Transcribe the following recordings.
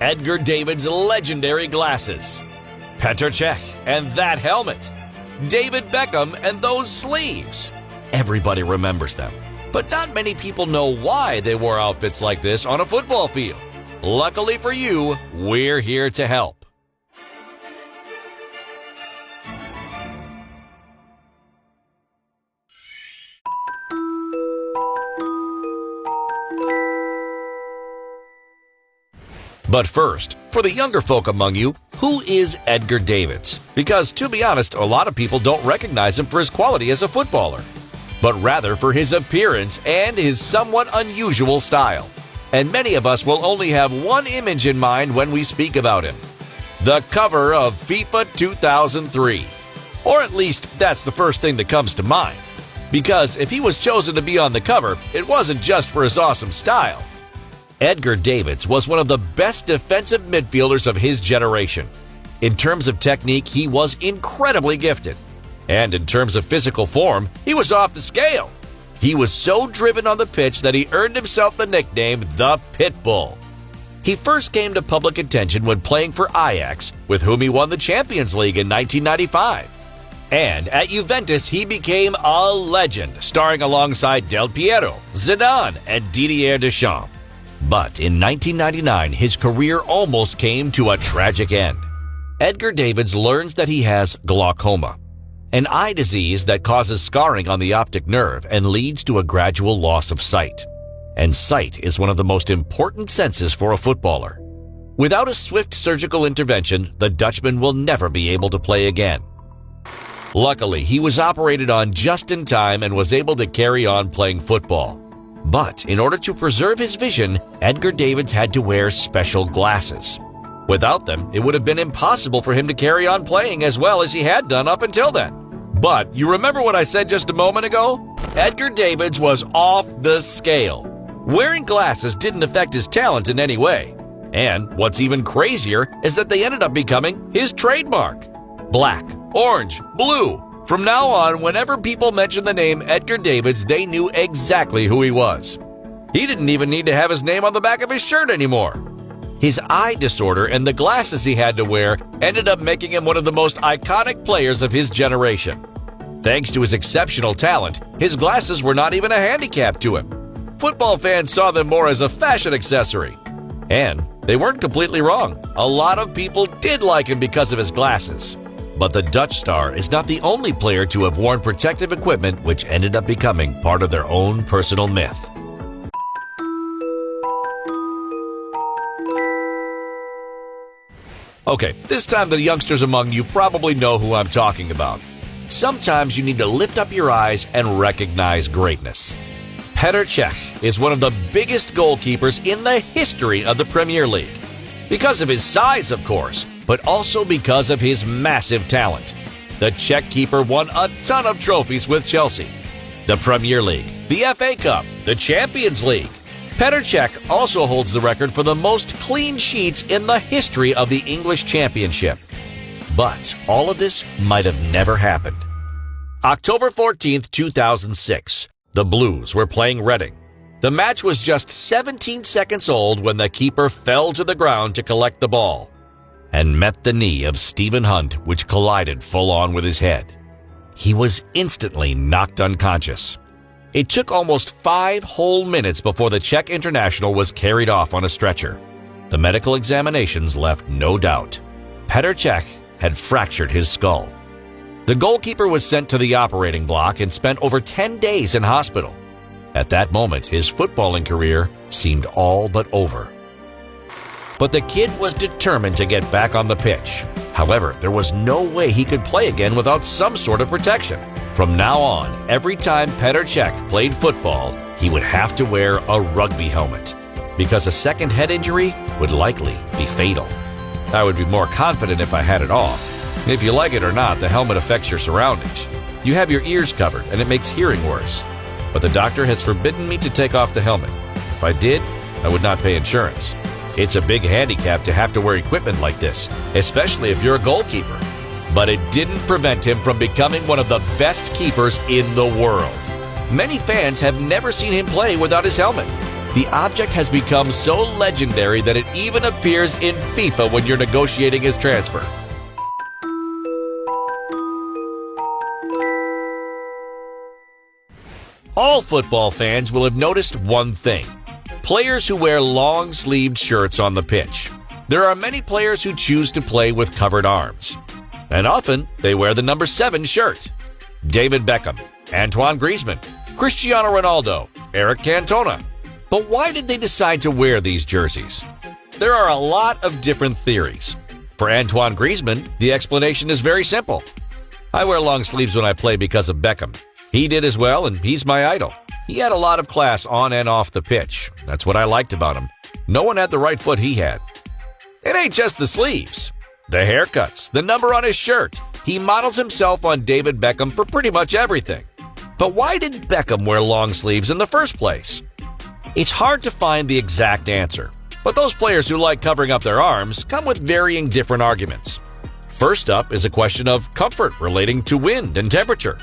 Edgar Davids' legendary glasses, Petr Cech and that helmet, David Beckham and those sleeves. Everybody remembers them, but not many people know why they wore outfits like this on a football field. Luckily for you, we're here to help. But first, for the younger folk among you, who is Edgar Davids? Because, to be honest, a lot of people don't recognize him for his quality as a footballer, but rather for his appearance and his somewhat unusual style. And many of us will only have one image in mind when we speak about him: the cover of FIFA 2003. Or at least, that's the first thing that comes to mind. Because if he was chosen to be on the cover, it wasn't just for his awesome style. Edgar Davids was one of the best defensive midfielders of his generation. In terms of technique, he was incredibly gifted. And in terms of physical form, he was off the scale. He was so driven on the pitch that he earned himself the nickname the Pitbull. He first came to public attention when playing for Ajax, with whom he won the Champions League in 1995. And at Juventus, he became a legend, starring alongside Del Piero, Zidane, and Didier Deschamps. But in 1999, his career almost came to a tragic end. Edgar Davids learns that he has glaucoma, an eye disease that causes scarring on the optic nerve and leads to a gradual loss of sight. And sight is one of the most important senses for a footballer. Without a swift surgical intervention, the Dutchman will never be able to play again. Luckily, he was operated on just in time and was able to carry on playing football. But in order to preserve his vision, Edgar Davids had to wear special glasses. Without them, it would have been impossible for him to carry on playing as well as he had done up until then. But you remember what I said just a moment ago? Edgar Davids was off the scale. Wearing glasses didn't affect his talent in any way. And what's even crazier is that they ended up becoming his trademark. Black, orange, blue. From now on, whenever people mentioned the name Edgar Davids, they knew exactly who he was. He didn't even need to have his name on the back of his shirt anymore. His eye disorder and the glasses he had to wear ended up making him one of the most iconic players of his generation. Thanks to his exceptional talent, his glasses were not even a handicap to him. Football fans saw them more as a fashion accessory. And they weren't completely wrong. A lot of people did like him because of his glasses. But the Dutch star is not the only player to have worn protective equipment, which ended up becoming part of their own personal myth. Okay, this time the youngsters among you probably know who I'm talking about. Sometimes you need to lift up your eyes and recognize greatness. Petr Cech is one of the biggest goalkeepers in the history of the Premier League. Because of his size, of course, but also because of his massive talent. The Czech keeper won a ton of trophies with Chelsea, the Premier League, the FA Cup, the Champions League. Petr Cech also holds the record for the most clean sheets in the history of the English Championship. But all of this might have never happened. October 14th, 2006, the Blues were playing Reading. The match was just 17 seconds old when the keeper fell to the ground to collect the ball and met the knee of Stephen Hunt, which collided full-on with his head. He was instantly knocked unconscious. It took almost 5 whole minutes before the Czech international was carried off on a stretcher. The medical examinations left no doubt. Petr Cech had fractured his skull. The goalkeeper was sent to the operating block and spent over 10 days in hospital. At that moment, his footballing career seemed all but over. But the kid was determined to get back on the pitch. However, there was no way he could play again without some sort of protection. From now on, every time Petr Cech played football, he would have to wear a rugby helmet, because a second head injury would likely be fatal. I would be more confident if I had it off. If you like it or not, the helmet affects your surroundings. You have your ears covered, and it makes hearing worse. But the doctor has forbidden me to take off the helmet. If I did, I would not pay insurance. It's a big handicap to have to wear equipment like this, especially if you're a goalkeeper. But it didn't prevent him from becoming one of the best keepers in the world. Many fans have never seen him play without his helmet. The object has become so legendary that it even appears in FIFA when you're negotiating his transfer. All football fans will have noticed one thing: players who wear long-sleeved shirts on the pitch. There are many players who choose to play with covered arms, and often they wear the number 7 shirt. David Beckham, Antoine Griezmann, Cristiano Ronaldo, Eric Cantona. But why did they decide to wear these jerseys? There are a lot of different theories. For Antoine Griezmann, the explanation is very simple. I wear long sleeves when I play because of Beckham. He did as well, and he's my idol. He had a lot of class on and off the pitch. That's what I liked about him. No one had the right foot he had. It ain't just the sleeves. The haircuts, the number on his shirt. He models himself on David Beckham for pretty much everything. But why did Beckham wear long sleeves in the first place? It's hard to find the exact answer, but those players who like covering up their arms come with varying different arguments. First up is a question of comfort relating to wind and temperature.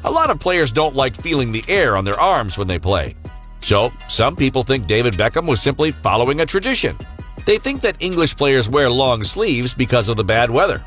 A lot of players don't like feeling the air on their arms when they play. So, some people think David Beckham was simply following a tradition. They think that English players wear long sleeves because of the bad weather.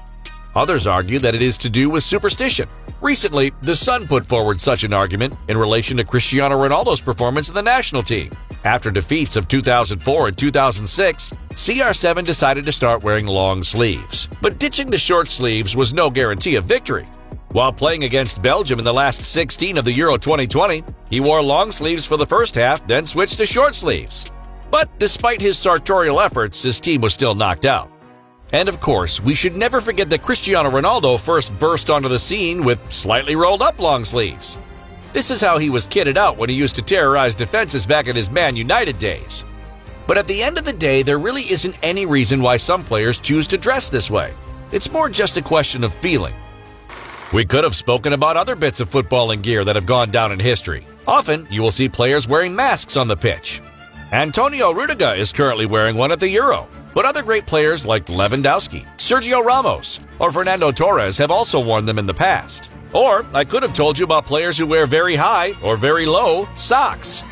Others argue that it is to do with superstition. Recently, The Sun put forward such an argument in relation to Cristiano Ronaldo's performance in the national team. After defeats of 2004 and 2006, CR7 decided to start wearing long sleeves. But ditching the short sleeves was no guarantee of victory. While playing against Belgium in the last 16 of the Euro 2020, he wore long sleeves for the first half, then switched to short sleeves. But despite his sartorial efforts, his team was still knocked out. And of course, we should never forget that Cristiano Ronaldo first burst onto the scene with slightly rolled up long sleeves. This is how he was kitted out when he used to terrorize defenses back in his Man United days. But at the end of the day, there really isn't any reason why some players choose to dress this way. It's more just a question of feeling. We could have spoken about other bits of footballing gear that have gone down in history. Often, you will see players wearing masks on the pitch. Antonio Rudiger is currently wearing one at the Euro, but other great players like Lewandowski, Sergio Ramos, or Fernando Torres have also worn them in the past. Or I could have told you about players who wear very high or very low socks.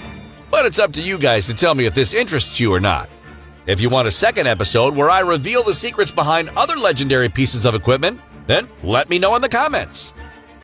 But it's up to you guys to tell me if this interests you or not. If you want a second episode where I reveal the secrets behind other legendary pieces of equipment, then let me know in the comments.